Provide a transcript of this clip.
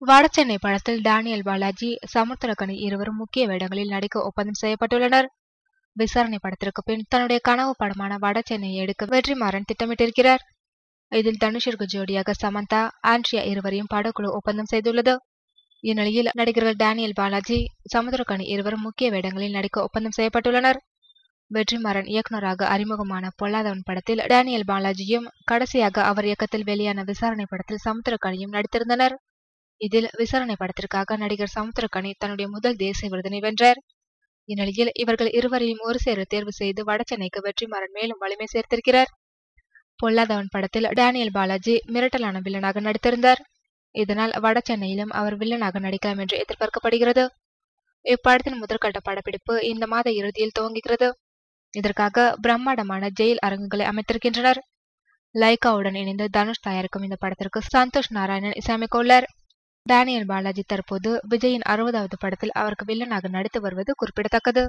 வடசென்னை படத்தில் டேனியல் பாலாஜி, சமுத்திரக்கனி இருவரும் முக்கிய வேடங்களில் நடிக்க ஒப்பந்தம் செய்யப்பட்டுள்ளனர். விசாரணை படத்திற்கு பின் தன்னுடைய கனவு படமான வடசென்னையை எடுக்க வெற்றிமாறன் திட்டமிட்டிருக்கிறார். இதில் தனுஷிற்கு ஜோடியாக சமந்தா, ஆண்ட்ரியா இருவரையும் படக்குழு ஒப்பந்தம் செய்துள்ளது. இந்நிலையில் நடிகர்கள் டேனியல் பாலாஜி, சமுத்திரக்கனி இருவரும் முக்கிய வேடங்களில் நடிக்க ஒப்பந்தம் செய்யப்பட்டுள்ளனர். வெற்றிமாறன் இயக்குநராக அறிமுகமான பொல்லாதவன் படத்தில் டேனியல் பாலாஜியும், கடைசியாக அவர் இயக்கத்தில் வெளியான விசாரணை படத்தில் சமுத்திரக்கனியும் நடித்திருந்தனர். இதில் விசாரணை படத்திற்காக நடிகர் சமுத்திரக்கனி தன்னுடைய முதல் தேசிய விருதினை வென்றார். இந்நிலையில் இவர்கள் இருவரையும் ஒரு சேர தேர்வு செய்து வடசென்னைக்கு வெற்றிமாறன் மேலும் வலிமை சேர்த்திருக்கிறார். பொல்லாதவன் படத்தில் டேனியல் பாலாஜி மிரட்டலான வில்லனாக நடித்திருந்தார். இதனால் வடசென்னையிலும் அவர் வில்லனாக நடிக்கலாம் என்று எதிர்பார்க்கப்படுகிறது. இப்படத்தின் முதற்கட்ட படப்பிடிப்பு இந்த மாத இறுதியில் துவங்குகிறது. இதற்காக பிரம்மாண்டமான ஜெயில் அரங்குகளை அமைத்திருக்கின்றனர். லைகாவுடன் இணைந்து தனுஷ் தயாரிக்கும் இந்த படத்திற்கு சந்தோஷ் நாராயணன் இசையமைக்க உள்ளார். டேனியல் பாலாஜி தற்போது விஜயின் 60வது படத்தில் அவருக்கு வில்லனாக நடித்து வருவது குறிப்பிடத்தக்கது.